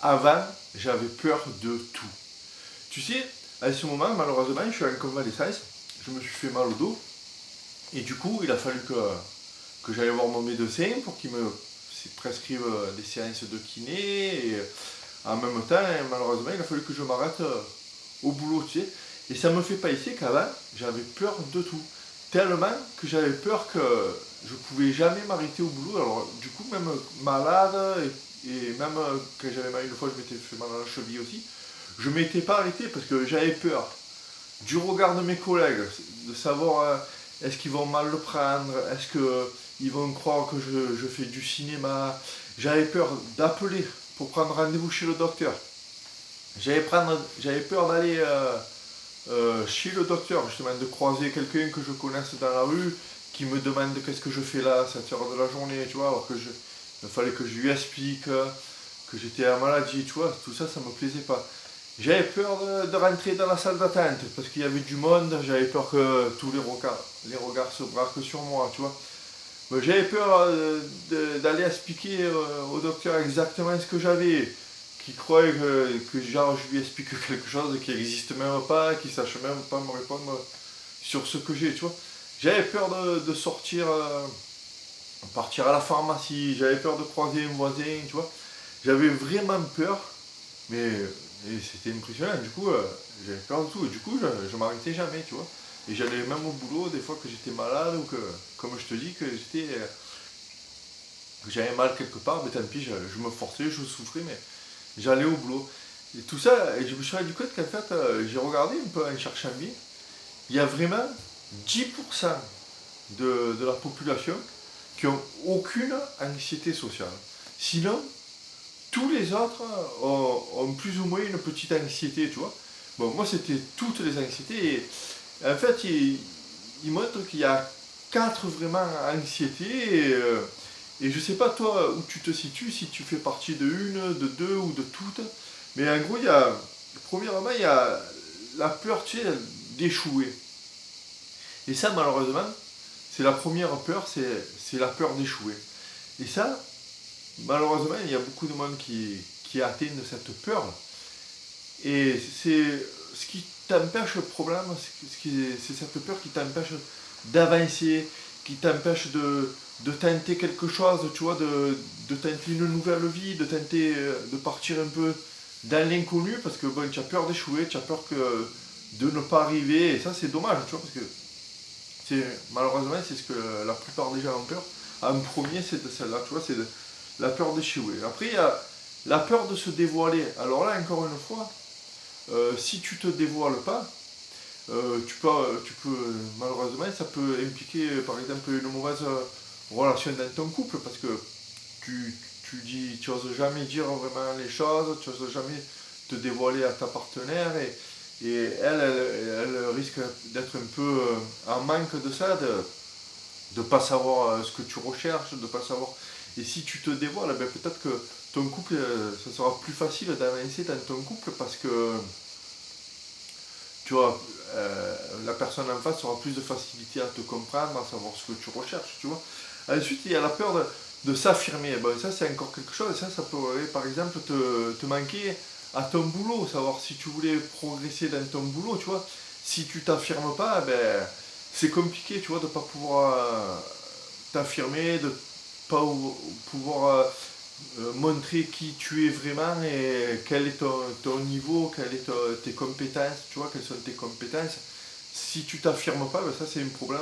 avant, j'avais peur de tout. Tu sais, à ce moment, malheureusement, je suis en convalescence, je me suis fait mal au dos, et du coup, il a fallu que j'aille voir mon médecin pour qu'il me prescrive des séances de kiné, et en même temps, malheureusement, il a fallu que je m'arrête au boulot, tu sais. Et ça me fait penser qu'avant, j'avais peur de tout. Tellement que j'avais peur que je pouvais jamais m'arrêter au boulot. Alors, du coup, même malade, et même quand j'avais mal une fois, je m'étais fait mal à la cheville aussi, je m'étais pas arrêté parce que j'avais peur du regard de mes collègues, de savoir est-ce qu'ils vont mal le prendre, est-ce qu'ils vont croire que je fais du cinéma. J'avais peur d'appeler pour prendre rendez-vous chez le docteur. J'avais peur d'aller chez le docteur, justement, de croiser quelqu'un que je connaisse dans la rue, qui me demande qu'est-ce que je fais là à cette heure de la journée, tu vois, alors que il fallait que je lui explique que j'étais en maladie, tu vois, tout ça, ça me plaisait pas. J'avais peur de rentrer dans la salle d'attente parce qu'il y avait du monde, j'avais peur que tous les regards se braquent sur moi, tu vois. Mais j'avais peur d'aller expliquer au docteur exactement ce que j'avais, qui croyait que genre, je lui explique quelque chose qui n'existe même pas, qui ne sache même pas me répondre sur ce que j'ai, tu vois. J'avais peur de sortir, partir à la pharmacie, j'avais peur de croiser un voisin, tu vois. J'avais vraiment peur, mais c'était impressionnant. Du coup, j'avais peur de tout. Et du coup, je m'arrêtais jamais, tu vois. Et j'allais même au boulot, des fois que j'étais malade ou que, comme je te dis, que j'avais mal quelque part, mais tant pis, je me forçais, je souffrais, mais j'allais au boulot. Et tout ça, et je me suis rendu compte qu'en fait, j'ai regardé un peu en cherchant bien, il y a vraiment 10% de la population qui n'ont aucune anxiété sociale. Sinon, tous les autres ont plus ou moins une petite anxiété, tu vois. Bon, moi, c'était toutes les anxiétés. Et en fait, il montre qu'il y a quatre vraiment anxiétés. Et je sais pas, toi, où tu te situes, si tu fais partie de une, de deux ou de toutes. Mais en gros, premièrement, il y a la peur, tu sais, d'échouer. Et ça, malheureusement, c'est la première peur, c'est la peur d'échouer. Et ça, malheureusement, il y a beaucoup de monde qui atteignent cette peur. Et c'est ce qui t'empêche le problème, c'est cette peur qui t'empêche d'avancer, qui t'empêche de tenter quelque chose, tu vois, de tenter une nouvelle vie, de tenter de partir un peu dans l'inconnu, parce que bon, tu as peur d'échouer, tu as peur de ne pas arriver, et ça c'est dommage, tu vois, parce que malheureusement c'est ce que la plupart des gens ont peur. En premier, c'est de celle-là, tu vois, c'est la peur d'échouer. Après, il y a la peur de se dévoiler. Alors là, encore une fois, si tu te dévoiles pas, malheureusement, ça peut impliquer par exemple une mauvaise relation dans ton couple parce que tu, tu oses jamais dire vraiment les choses, tu oses jamais te dévoiler à ta partenaire et elle risque d'être un peu en manque de ça, de pas savoir ce que tu recherches, de pas savoir. Et si tu te dévoiles, ben peut-être que ton couple, ça sera plus facile d'avancer dans ton couple parce que tu vois, la personne en face aura plus de facilité à te comprendre, à savoir ce que tu recherches, tu vois. Ensuite, il y a la peur de s'affirmer. Bon, ça, c'est encore quelque chose. Ça pourrait, par exemple, te manquer à ton boulot. Savoir si tu voulais progresser dans ton boulot, tu vois. Si tu t'affirmes pas, ben, c'est compliqué, tu vois, de ne pas pouvoir t'affirmer, de pas pouvoir montrer qui tu es vraiment et quel est ton niveau, quelles sont tes compétences, tu vois, quelles sont tes compétences. Si tu t'affirmes pas, ben ça c'est un problème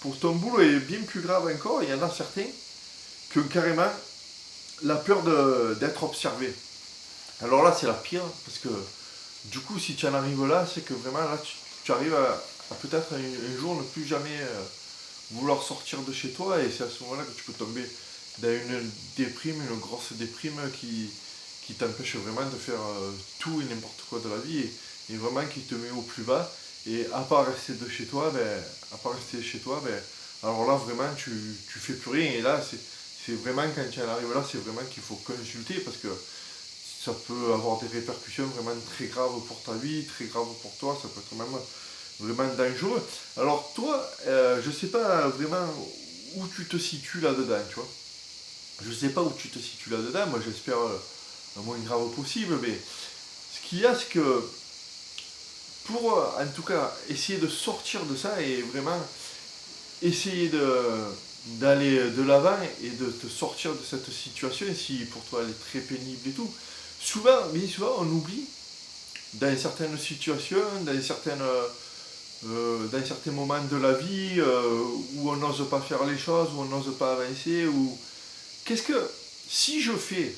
pour ton boulot. Et bien plus grave encore, il y en a certains qui ont carrément la peur d'être observé. Alors là, c'est la pire, parce que du coup, si tu en arrives là, c'est que vraiment là, tu arrives à peut-être un jour ne plus jamais vouloir sortir de chez toi, et c'est à ce moment-là que tu peux tomber dans une déprime, une grosse déprime qui t'empêche vraiment de faire tout et n'importe quoi de la vie, et vraiment qui te met au plus bas. Et à part rester de chez toi, alors là vraiment tu fais plus rien. Et là c'est vraiment quand tu en arrives là, c'est vraiment qu'il faut consulter parce que ça peut avoir des répercussions vraiment très graves pour ta vie, très graves pour toi, ça peut être même vraiment dangereux. Alors toi, je sais pas vraiment où tu te situes là-dedans, tu vois. Je sais pas où tu te situes là-dedans, moi j'espère le moins grave possible, mais ce qu'il y a, c'est que pour, en tout cas, essayer de sortir de ça et vraiment essayer d'aller de l'avant et de te sortir de cette situation, si pour toi elle est très pénible et tout, bien souvent, on oublie dans certaines situations, dans certains moments de la vie où on n'ose pas faire les choses, où on n'ose pas avancer, ou qu'est-ce que si je le fais,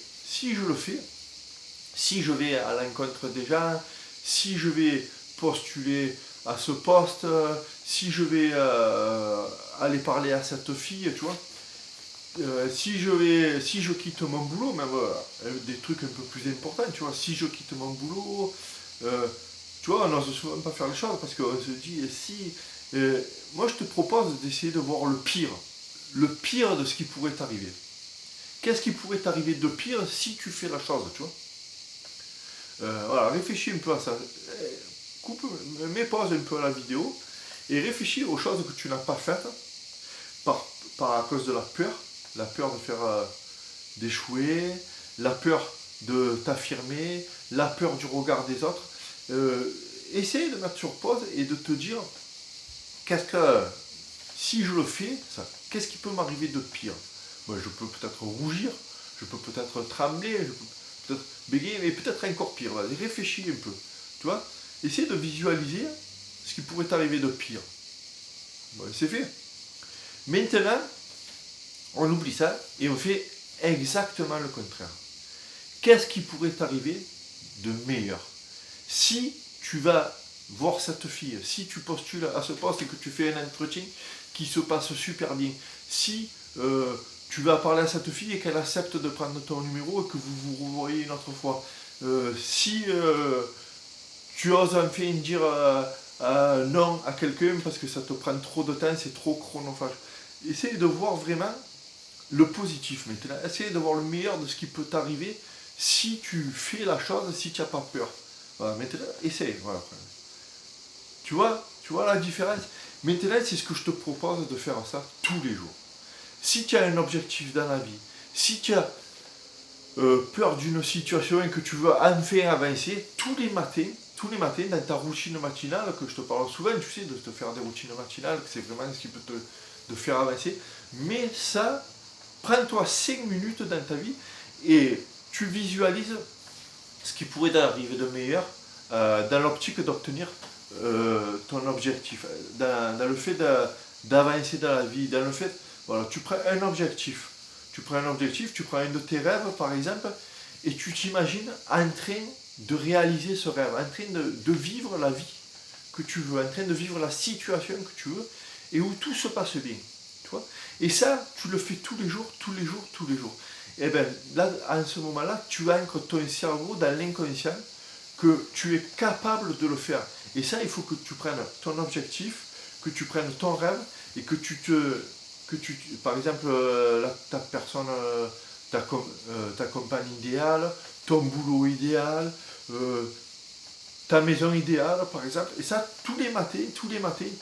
si je vais à l'encontre des gens, si je vais postuler à ce poste, si je vais aller parler à cette fille, tu vois, si je quitte mon boulot, même des trucs un peu plus importants, tu vois, si je quitte mon boulot, tu vois, on n'ose souvent pas faire les choses parce qu'on se dit, si, moi je te propose d'essayer de voir le pire de ce qui pourrait t'arriver. Qu'est-ce qui pourrait t'arriver de pire si tu fais la chose, tu vois. Voilà, réfléchis un peu à ça. Mets pause un peu à la vidéo et réfléchis aux choses que tu n'as pas faites à cause de la peur de faire d'échouer, la peur de t'affirmer, la peur du regard des autres. Essaye de mettre sur pause et de te dire si je le fais, qu'est-ce qui peut m'arriver de pire? Moi, je peux peut-être rougir, je peux peut-être trembler, je peux peut-être bégayer, mais peut-être encore pire. Vas-y, réfléchis un peu. Tu vois, essaye de visualiser ce qui pourrait t'arriver de pire. Bon, c'est fait. Maintenant, on oublie ça et on fait exactement le contraire. Qu'est-ce qui pourrait t'arriver de meilleur? Si tu vas voir cette fille, si tu postules à ce poste et que tu fais un entretien qui se passe super bien, si tu vas parler à cette fille et qu'elle accepte de prendre ton numéro et que vous vous revoyez une autre fois, si tu oses enfin dire non à quelqu'un parce que ça te prend trop de temps, c'est trop chronophage. Essaye de voir vraiment le positif maintenant. Essaye de voir le meilleur de ce qui peut t'arriver si tu fais la chose, si tu n'as pas peur. Voilà, maintenant, essaye. Voilà. Tu vois la différence? Maintenant, c'est ce que je te propose de faire ça tous les jours. Si tu as un objectif dans la vie, si tu as peur d'une situation et que tu veux enfin avancer, tous les matins, dans ta routine matinale, que je te parle souvent, tu sais, de te faire des routines matinales, que c'est vraiment ce qui peut te faire avancer. Mais ça, prends-toi 5 minutes dans ta vie et tu visualises ce qui pourrait t'arriver de meilleur dans l'optique d'obtenir ton objectif, dans le fait d'avancer dans la vie, dans le fait, voilà, tu prends un objectif, tu prends un de tes rêves par exemple, et tu t'imagines en train de réaliser ce rêve, en train de vivre la vie que tu veux, en train de vivre la situation que tu veux, et où tout se passe bien, tu vois. Et ça, tu le fais tous les jours. Et bien là, en ce moment-là, tu ancres ton cerveau dans l'inconscient que tu es capable de le faire. Et ça, il faut que tu prennes ton objectif, que tu prennes ton rêve et que par exemple, ta personne, ta compagne idéale, ton boulot idéal, ta maison idéale, par exemple. Et ça, tous les matins,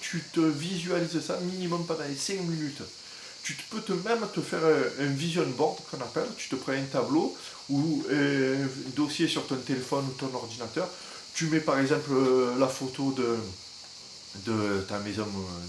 tu te visualises ça minimum pendant les 5 minutes. Tu peux même te faire un vision board qu'on appelle. Tu te prends un tableau ou un dossier sur ton téléphone ou ton ordinateur. Tu mets par exemple la photo de ta maison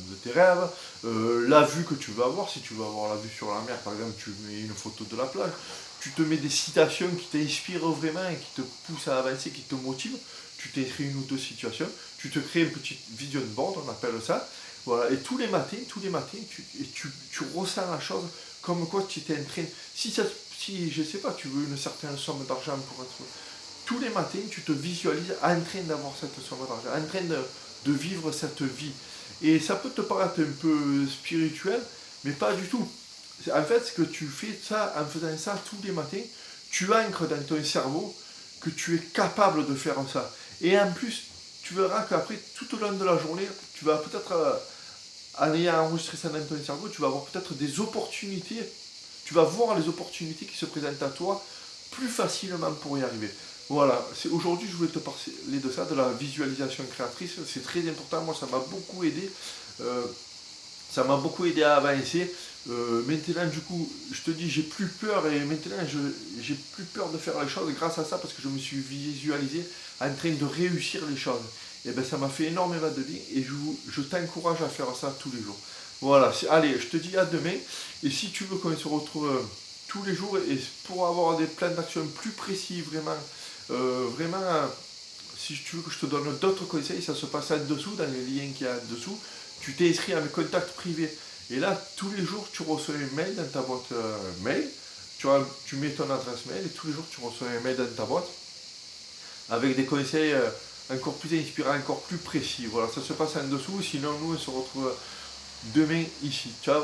de tes rêves, la vue que tu veux avoir. Si tu veux avoir la vue sur la mer, par exemple, tu mets une photo de la plage. Tu te mets des citations qui t'inspirent vraiment et qui te poussent à avancer, qui te motivent. Tu t'écris une ou deux situations. Tu te crées une petite vision board, on appelle ça. Voilà, et tous les matins, tu ressens la chose comme quoi tu étais en train. Si je sais pas, tu veux une certaine somme d'argent pour être. Tous les matins, tu te visualises en train d'avoir cette somme d'argent, en train de vivre cette vie. Et ça peut te paraître un peu spirituel, mais pas du tout. En fait, ce que tu fais ça, en faisant ça tous les matins, tu ancres dans ton cerveau que tu es capable de faire ça. Et en plus, tu verras qu'après, tout au long de la journée, tu vas peut-être, en ayant enregistré ça dans ton cerveau, tu vas avoir peut-être des opportunités. Tu vas voir les opportunités qui se présentent à toi plus facilement pour y arriver. Voilà, aujourd'hui je voulais te parler de ça, de la visualisation créatrice. C'est très important, moi ça m'a beaucoup aidé. Ça m'a beaucoup aidé à avancer. Maintenant, du coup, je te dis, j'ai plus peur et maintenant, j'ai plus peur de faire les choses grâce à ça parce que je me suis visualisé en train de réussir les choses. Et ben, ça m'a fait énormément de bien et je t'encourage à faire ça tous les jours. Voilà, allez, je te dis à demain. Et si tu veux qu'on se retrouve tous les jours et pour avoir des plans d'action plus précis, vraiment, si tu veux que je te donne d'autres conseils, ça se passe en dessous, dans les liens qu'il y a en dessous. Tu t'es inscrit à mes contacts privés. Et là, tous les jours, tu reçois un mail dans ta boîte mail. Tu mets ton adresse mail et tous les jours, tu reçois un mail dans ta boîte avec des conseils encore plus inspirants, encore plus précis. Voilà, ça se passe en dessous. Sinon, nous, on se retrouve demain ici. Ciao.